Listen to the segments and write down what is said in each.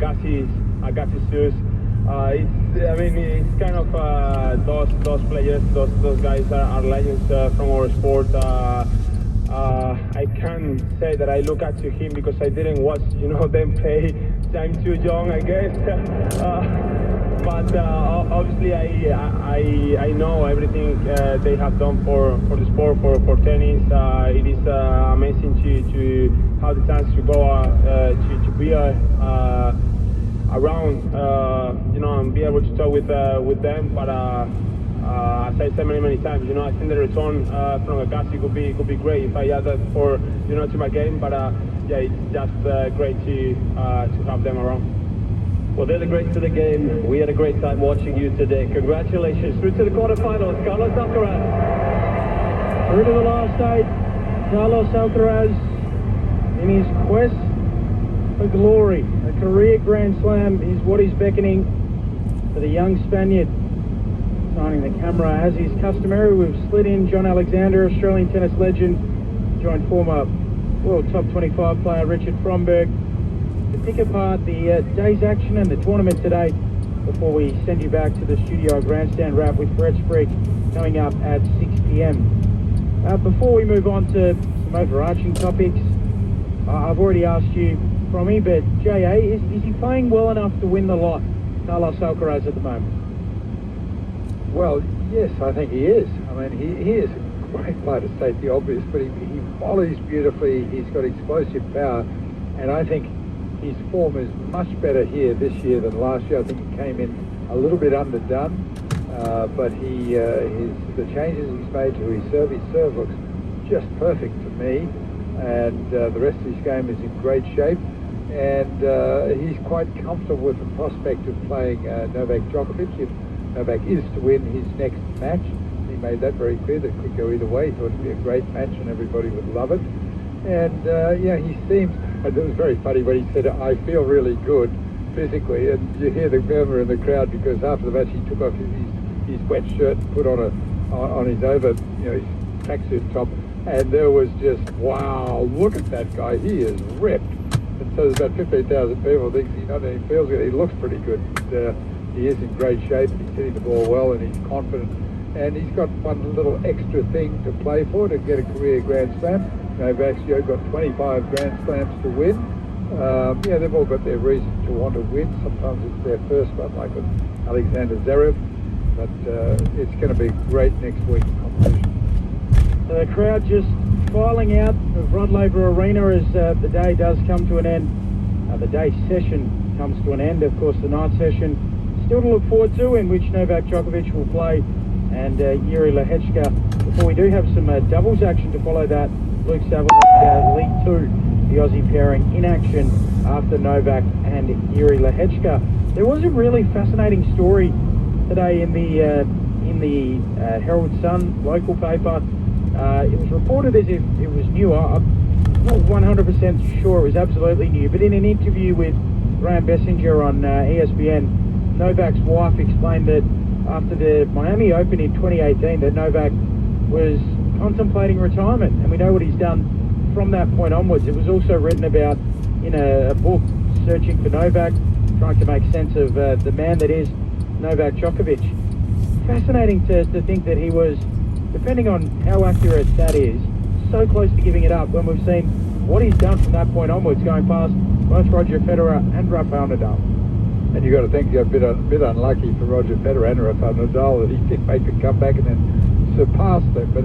Agassi's shoes. It's kind of those players, those guys are legends from our sport. I can't say that I look up to him because I didn't watch, them play. I'm too young, I guess. But obviously, I know everything they have done for the sport, for tennis. It is amazing to have the chance to go to be around, and be able to talk with them. But as I said many times, I think the return from Agassi could be great if I add that to my game. But it's just great to have them around. Well, they're the greats of the game. We had a great time watching you today. Congratulations. Through to the quarterfinals, Carlos Alcaraz. Through to the last 8, Carlos Alcaraz in his quest for glory. A career Grand Slam is what is beckoning for the young Spaniard. Signing the camera as is customary, we've slid in John Alexander, Australian tennis legend, joined former World Top 25 player Richard Fromberg to pick apart the day's action and the tournament today before we send you back to the studio grandstand wrap with Brett Sprigg coming up at 6 p.m. Before we move on to some overarching topics, I've already asked you, Frommy, but J.A., is he playing well enough to win the lot, Carlos Alcaraz, at the moment? Well, yes, I think he is. He is a great player, to state the obvious, but he volleys beautifully, he's got explosive power, and I think his form is much better here this year than last year. I think he came in a little bit underdone, but the changes he's made to his serve looks just perfect to me, and the rest of his game is in great shape, and he's quite comfortable with the prospect of playing Novak Djokovic. If Novak is to win his next match, he made that very clear, that it could go either way. He thought it'd be a great match and everybody would love it. And he seems, and it was very funny when he said, I feel really good physically, and you hear the murmur in the crowd because after the match he took off his wet shirt and put on his his tracksuit top, and there was just, wow, look at that guy, he is ripped. And so there's about 15,000 people think he not only feels good, he looks pretty good. He is in great shape, he's hitting the ball well, and he's confident. And he's got one little extra thing to play for to get a career Grand Slam. Novak's got 25 Grand Slams to win. They've all got their reason to want to win. Sometimes it's their first one, like with Alexander Zverev. But it's going to be great next week's competition. The crowd just filing out of Rod Laver Arena as the day does come to an end. The day session comes to an end. Of course, the night session still to look forward to, in which Novak Djokovic will play and Jiri Lehecka. Before we do have some doubles action to follow that, Luke Saville and League 2, the Aussie pairing in action after Novak and Jiri Lehecka. There was a really fascinating story today in the Herald Sun local paper. It was reported as if it was new. I'm not 100% sure it was absolutely new, but in an interview with Graham Bessinger on ESPN, Novak's wife explained that after the Miami Open in 2018 that Novak was contemplating retirement, and we know what he's done from that point onwards. It was also written about in a book, Searching for Novak, trying to make sense of the man that is Novak Djokovic. Fascinating to think that he was, depending on how accurate that is, so close to giving it up when we've seen what he's done from that point onwards, going past both Roger Federer and Rafael Nadal. And you've got to think you're a bit unlucky for Roger Federer and Rafael Nadal that he did make a comeback and then surpassed them. But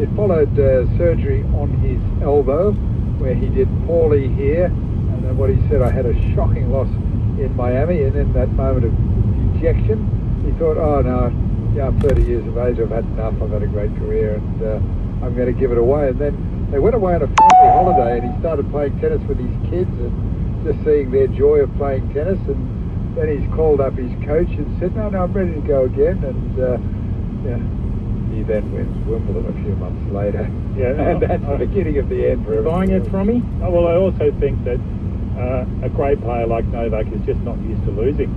it followed surgery on his elbow, where he did poorly here. And then what he said, I had a shocking loss in Miami. And in that moment of dejection, he thought, oh no, I'm 30 years of age, I've had enough, I've had a great career, and I'm going to give it away. And then they went away on a family holiday, and he started playing tennis with his kids and just seeing their joy of playing tennis. And then he's called up his coach and said, no, I'm ready to go again. And he then wins Wimbledon a few months later. And that's the beginning of the end for everyone. Buying it from me? Oh, well, I also think that a great player like Novak is just not used to losing.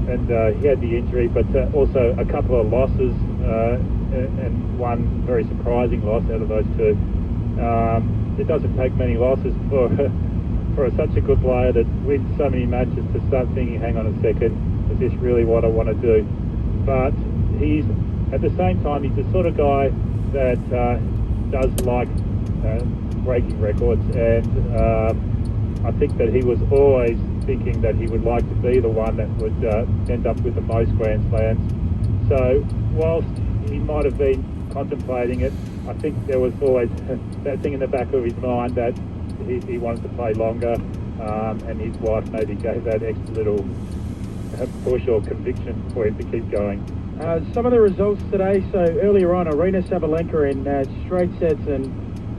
And he had the injury, but also a couple of losses and one very surprising loss out of those two. It doesn't take many losses for for such a good player that wins so many matches to start thinking, hang on a second, is this really what I want to do? But he's, at the same time, he's the sort of guy that does like breaking records, and I think that he was always thinking that he would like to be the one that would end up with the most Grand Slams. So whilst he might have been contemplating it, I think there was always that thing in the back of his mind that he wanted to play longer, and his wife maybe gave that extra little push or conviction for him to keep going. Some of the results today, so earlier on, Arena Sabalenka in straight sets and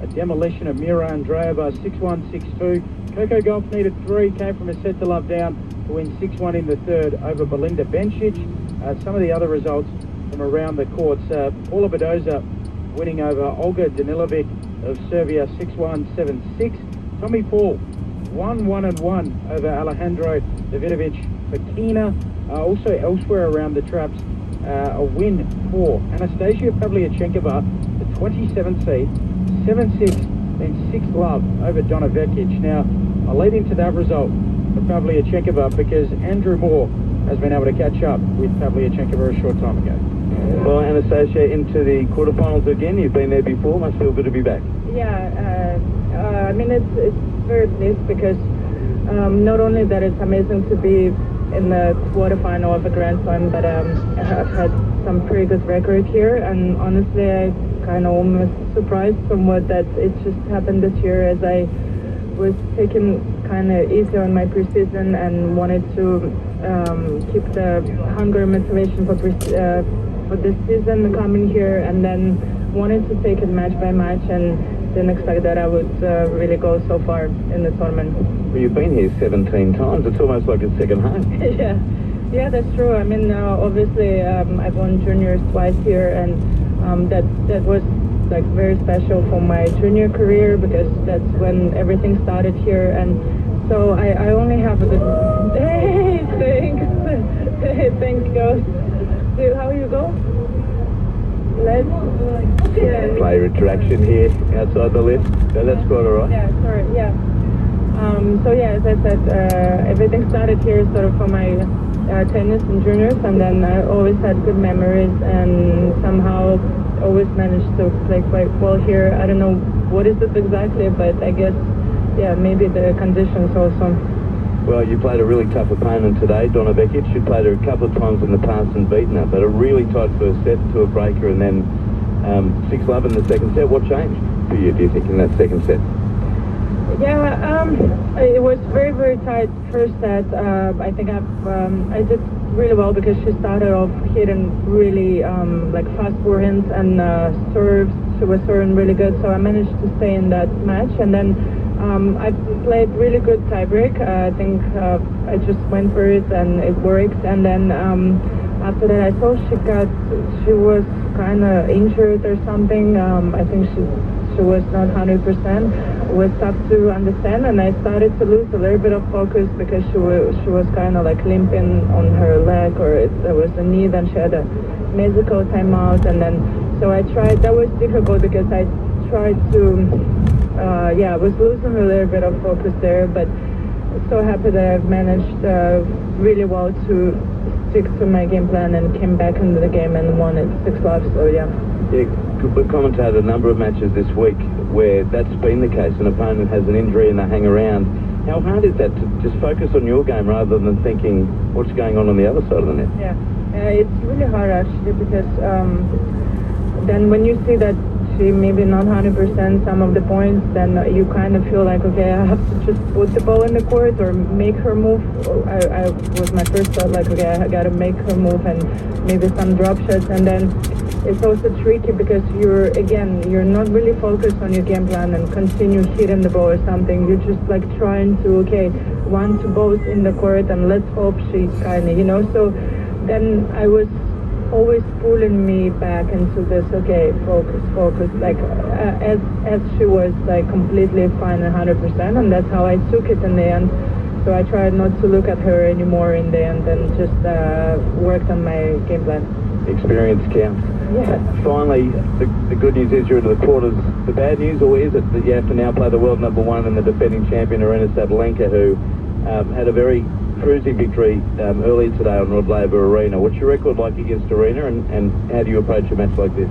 a demolition of Mira Andreeva, 6-1, 6-2. Coco Gauff needed 3, came from a set to love down to win 6-1 in the third over Belinda Bencic. Some of the other results from around the courts, Paula Badoza winning over Olga Danilovic of Serbia, 6-1, 7-6. Tommy Paul, 1-1-1 over Alejandro Davidovic Fokina. Also elsewhere around the traps, a win for Anastasia Pavlyuchenkova, the 27th seed, 7-6, then 6-love over Donna Vekic. Now, I'll lead into that result for Pavlyuchenkova because Andrew Moore has been able to catch up with Pavlyuchenkova a short time ago. Well, Anastasia, into the quarterfinals again. You've been there before. Must feel good to be back. Yeah, I mean, it's very pleased because not only that it's amazing to be in the quarterfinal of a Grand Slam, but I've had some pretty good record here, and honestly, I kind of almost surprised somewhat that it just happened this year, as I was taking kind of easy on my preseason and wanted to keep the hunger and motivation for this season coming here, and then wanted to take it match by match, and didn't expect that I would really go so far in the tournament. Well, you've been here 17 times. It's almost like a second home. Yeah, that's true. I mean, obviously, I've won juniors twice here, and that was like very special for my junior career because that's when everything started here, and so I only have a good. Hey, thanks. Hey, thanks, Ghost. Dude, how you go? Let's. Yeah. Player interaction here outside the list. So that's quite all right. Yeah, sorry. Yeah. So yeah, as I said, everything started here sort of for my tennis and juniors, and then I always had good memories and somehow always managed to play quite well here. I don't know what is it exactly, but I guess, yeah, maybe the conditions also. Well, you played a really tough opponent today, Donna Vekic. You played her a couple of times in the past and beaten her, but a really tight first set to a breaker, and then 6-love in the second set. What changed for you, do you think, in that second set? Yeah, it was very, very tight first set. I think I did really well because she started off hitting really like fast forehands and serves. She was serving really good, so I managed to stay in that match. And then I played really good tiebreak. I think I just went for it and it worked. And then after that, I saw she was kind of injured or something. I think she was not 100%. It was tough to understand, and I started to lose a little bit of focus because she was kind of like limping on her leg, or there was a knee. Then she had a medical timeout, and then so I tried. That was difficult because I tried to, I was losing a little bit of focus there, but so happy that I've managed really well to stick to my game plan and came back into the game and won it 6-love. So yeah. Yeah, we've commentated a number of matches this week where that's been the case. An opponent has an injury and they hang around. How hard is that to just focus on your game rather than thinking what's going on the other side of the net? Yeah, it's really hard actually because then when you see that she maybe not 100% some of the points, then you kind of feel like, okay, I have to just put the ball in the court or make her move. I was my first thought, like, okay, I got to make her move and maybe some drop shots. And then it's also tricky because you're not really focused on your game plan and continue hitting the ball or something. You're just like trying to, okay, 1-2 balls in the court and let's hope she kind of, so then I was always pulling me back into this, okay, focus, like as she was like completely fine 100%, and that's how I took it in the end. So I tried not to look at her anymore in the end and just worked on my game plan. Experience counts. Yeah. Finally, the good news is you're into the quarters. The bad news, or is it that you have to now play the world number one and the defending champion, Arena Sabalenka, who had a very cruising victory earlier today on Rod Laver Arena. What's your record like against Arena, and how do you approach a match like this?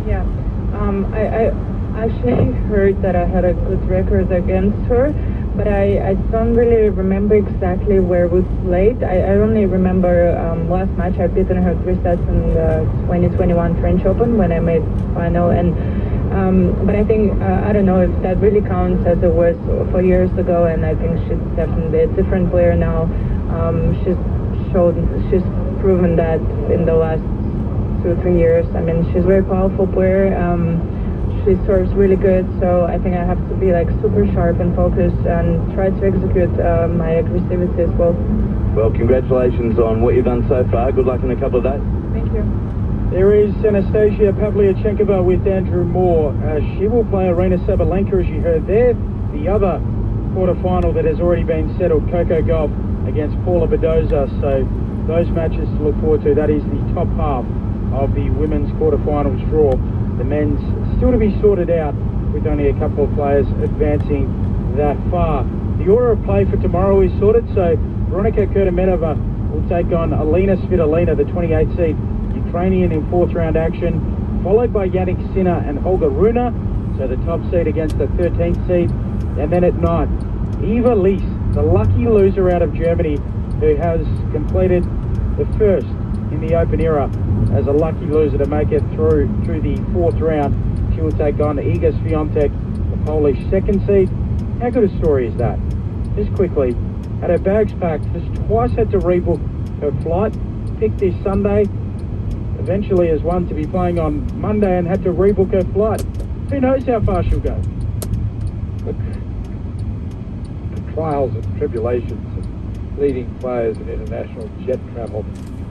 Yeah. I actually heard that I had a good record against her, but I don't really remember exactly where we played. I only remember last match I beaten her 3 sets in the 2021 French Open when I made final. And but I think I don't know if that really counts as it was 4 years ago. And I think she's definitely a different player now. She's proven that in the last 2 or 3 years. I mean, she's a very powerful player. She serves really good, so I think I have to be like super sharp and focused and try to execute my aggressivity as well. Well, congratulations on what you've done so far. Good luck in a couple of days. Thank you. There is Anastasia Pavlyuchenkova with Andrew Moore. She will play Arena Sabalenka, as you heard there. The other quarterfinal that has already been settled, Coco Gauff against Paula Badoza. So those matches to look forward to. That is the top half of the women's quarterfinals draw. The men's still to be sorted out, with only a couple of players advancing that far. The order of play for tomorrow is sorted, so Veronika Kurdimenova will take on Alina Svitolina, the 28th seed Ukrainian, in 4th round action, followed by Yannick Sinner and Olga Runa, so the top seed against the 13th seed. And then at night, Eva Lees, the lucky loser out of Germany, who has completed the first in the Open era as a lucky loser to make it through the 4th round. She will take on Iga Swiatek, the Polish 2nd seed. How good a story is that? Just quickly, had her bags packed, just twice had to rebook her flight, picked this Sunday, eventually has won to be playing on Monday and had to rebook her flight. Who knows how far she'll go? The trials and tribulations of leading players in international jet travel.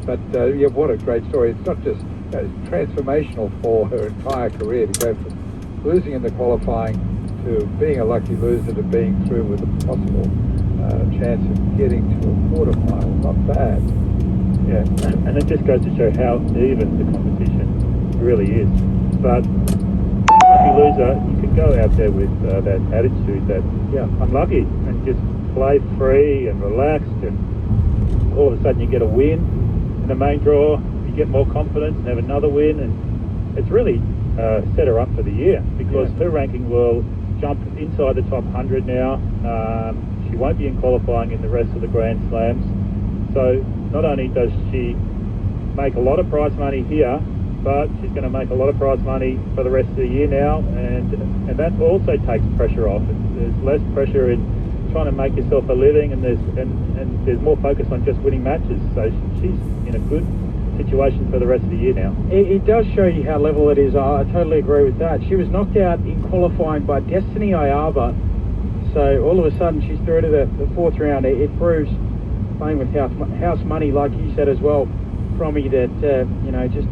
But yeah, what a great story. It's not just it's transformational for her entire career to go from losing in the qualifying to being a lucky loser to being through with a possible chance of getting to a quarterfinal. Not bad. Yeah, and it just goes to show how even the competition really is. But being a lucky loser, you can go out there with that attitude that, yeah, I'm lucky, and just play free and relaxed, and all of a sudden you get a win in the main draw, you get more confidence and have another win, and it's really set her up for the year, because her ranking will jump inside the top 100 now. She won't be in qualifying in the rest of the Grand Slams. So not only does she make a lot of prize money here, but she's going to make a lot of prize money for the rest of the year now, and that also takes pressure off. There's less pressure in trying to make yourself a living, and there's more focus on just winning matches. So she's in a good situation for the rest of the year now. It does show you how level it is. I totally agree with that. She was knocked out in qualifying by Destiny Ayava, so all of a sudden she's through to the 4th round. It proves, playing with house money, like you said as well, Promi, that just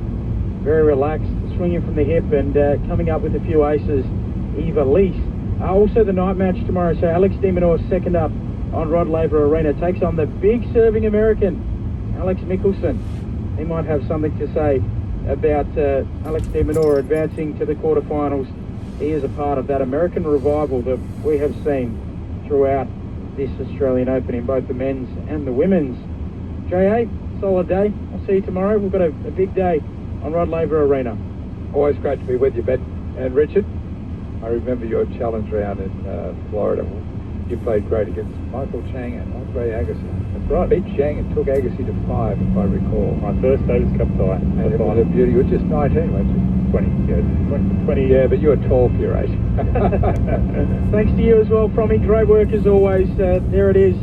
very relaxed, swinging from the hip and coming up with a few aces. Eva Lees. Also the night match tomorrow, so Alex de Minaur, second up on Rod Laver Arena, takes on the big serving American, Alex Michelsen. He might have something to say about Alex de Minaur advancing to the quarterfinals. He is a part of that American revival that we have seen throughout this Australian Open in both the men's and the women's. J.A., solid day. I'll see you tomorrow. We've got a big day on Rod Laver Arena. Always great to be with you, Ben. And Richard, I remember your challenge round in Florida. You played great against Michael Chang and Andre Agassi. That's right. Beat Chang and took Agassi to 5, if I recall. My first Davis Cup tie. And it was a beauty. You were just 19, weren't you? 20, yeah. 20. Yeah, but you were tall for your age. Thanks to you as well, Promi. Great work as always. There it is.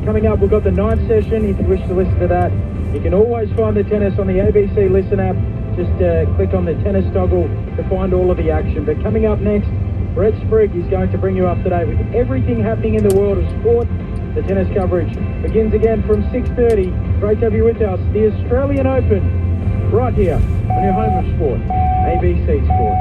Coming up, we've got the 9th session. If you wish to listen to that, you can always find the tennis on the ABC Listen app. Just click on the tennis toggle to find all of the action. But coming up next, Brett Sprigg is going to bring you up to date with everything happening in the world of sport. The tennis coverage begins again from 6:30. Great to have you with us. The Australian Open, right here on your home of sport, ABC Sport.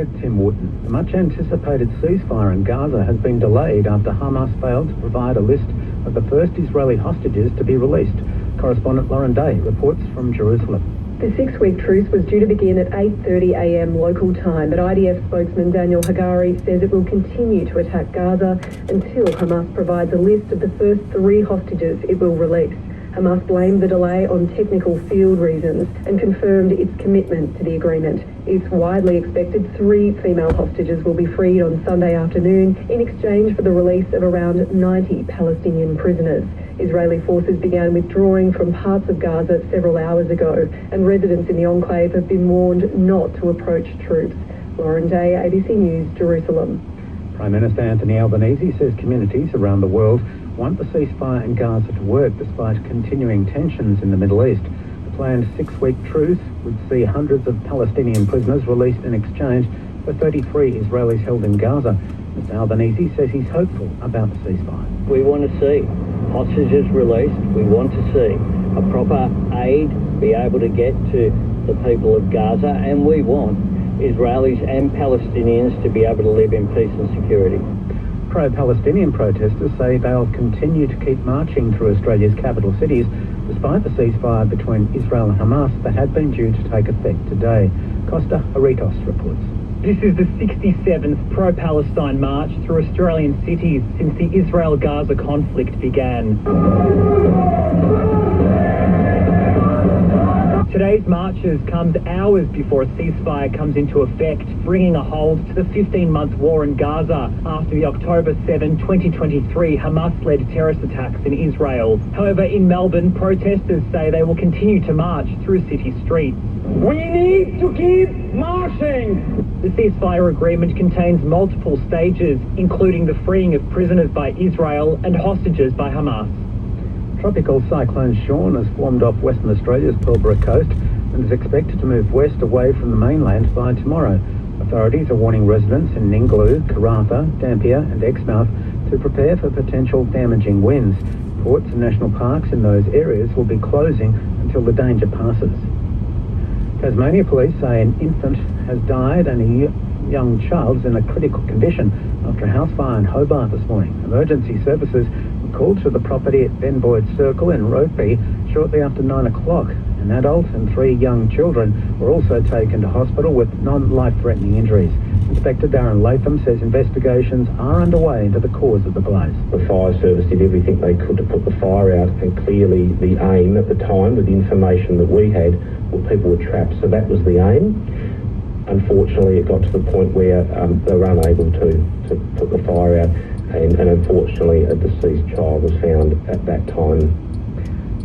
with Tim Wooten. The much-anticipated ceasefire in Gaza has been delayed after Hamas failed to provide a list of the first Israeli hostages to be released. Correspondent Lauren Day reports from Jerusalem. The 6-week truce was due to begin at 8:30 a.m. local time, but IDF spokesman Daniel Hagari says it will continue to attack Gaza until Hamas provides a list of the first 3 hostages it will release. Hamas blamed the delay on technical field reasons and confirmed its commitment to the agreement. It's widely expected 3 female hostages will be freed on Sunday afternoon in exchange for the release of around 90 Palestinian prisoners. Israeli forces began withdrawing from parts of Gaza several hours ago, and residents in the enclave have been warned not to approach troops. Lauren Day, ABC News, Jerusalem. Prime Minister Anthony Albanese says communities around the world want the ceasefire in Gaza to work despite continuing tensions in the Middle East. The planned 6-week truce would see hundreds of Palestinian prisoners released in exchange for 33 Israelis held in Gaza. Mr Albanese says he's hopeful about the ceasefire. We want to see hostages released. We want to see a proper aid be able to get to the people of Gaza, and we want Israelis and Palestinians to be able to live in peace and security. Pro-Palestinian protesters say they'll continue to keep marching through Australia's capital cities despite the ceasefire between Israel and Hamas that had been due to take effect today. Costa Aritos reports. This is the 67th pro-Palestine march through Australian cities since the Israel-Gaza conflict began. Today's marches comes hours before a ceasefire comes into effect, bringing a halt to the 15-month war in Gaza after the October 7, 2023 Hamas-led terrorist attacks in Israel. However, in Melbourne, protesters say they will continue to march through city streets. We need to keep marching! The ceasefire agreement contains multiple stages, including the freeing of prisoners by Israel and hostages by Hamas. Tropical cyclone Sean has formed off Western Australia's Pilbara coast and is expected to move west away from the mainland by tomorrow. Authorities are warning residents in Ningaloo, Karratha, Dampier and Exmouth to prepare for potential damaging winds. Ports and national parks in those areas will be closing until the danger passes. Tasmania police say an infant has died and a young child is in a critical condition after a house fire in Hobart this morning. Emergency services were called to the property at Ben Boyd Circle in Roteby shortly after 9 o'clock. An adult and 3 young children were also taken to hospital with non-life-threatening injuries. Inspector Darren Latham says investigations are underway into the cause of the blaze. The fire service did everything they could to put the fire out, and clearly the aim at the time, with the information that we had, well, people were trapped, so that was the aim. Unfortunately, it got to the point where they were unable to put the fire out, and unfortunately a deceased child was found at that time.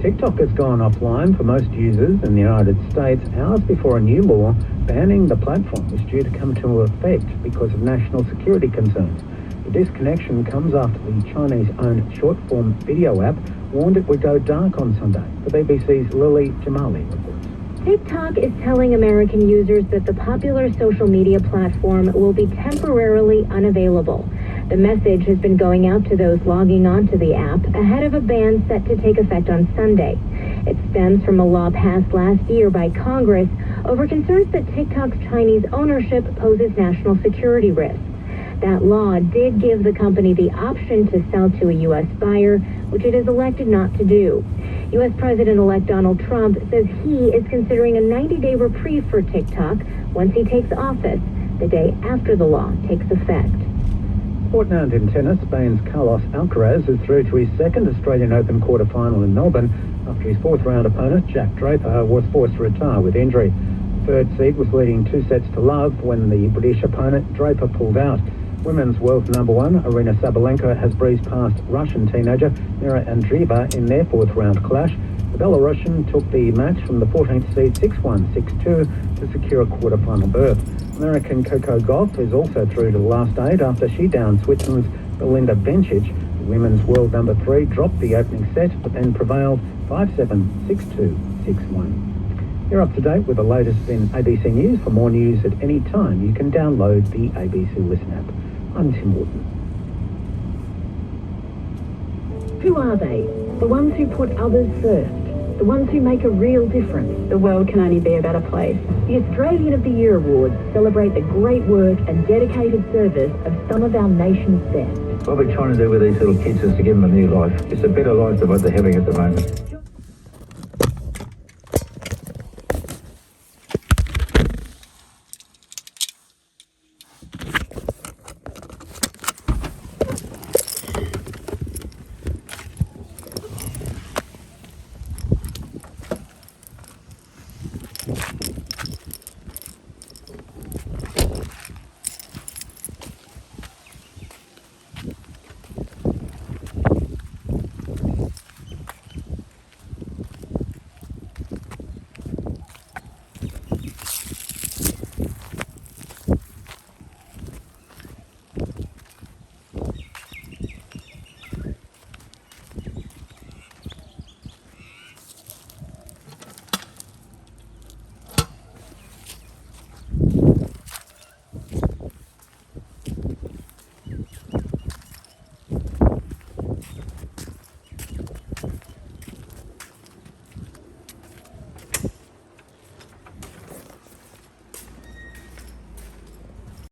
TikTok has gone offline for most users in the United States hours before a new law banning the platform is due to come into effect because of national security concerns. The disconnection comes after the Chinese-owned short-form video app warned it would go dark on Sunday. The BBC's Lily Jamali reports. TikTok is telling American users that the popular social media platform will be temporarily unavailable. The message has been going out to those logging onto the app ahead of a ban set to take effect on Sunday. It stems from a law passed last year by Congress over concerns that TikTok's Chinese ownership poses national security risks. That law did give the company the option to sell to a U.S. buyer, which it has elected not to do. U.S. President-elect Donald Trump says he is considering a 90-day reprieve for TikTok once he takes office, the day after the law takes effect. Sport now in tennis, Spain's Carlos Alcaraz is through to his second Australian Open quarter-final in Melbourne after his fourth-round opponent, Jack Draper, was forced to retire with injury. The third seed was leading 2-0 when the British opponent, Draper, pulled out. Women's world number one, Aryna Sabalenka, has breezed past Russian teenager Mira Andreeva in their fourth-round clash. The Belarusian took the match from the 14th seed 6-1, 6-2 to secure a quarter-final berth. American Coco Gauff is also through to the last 8 after she downed Switzerland's Belinda Bencic. The women's world number 3 dropped the opening set but then prevailed 5-7, 6-2, 6-1. You're up to date with the latest in ABC News. For more news at any time, you can download the ABC Listen app. I'm Tim Wooten. Who are they? The ones who put others first. The ones who make a real difference. The world can only be a better place The Australian of the Year Awards celebrate the great work and dedicated service of some of our nation's best. What we're trying to do with these little kids is to give them a new life. It's a better life than what they're having at the moment.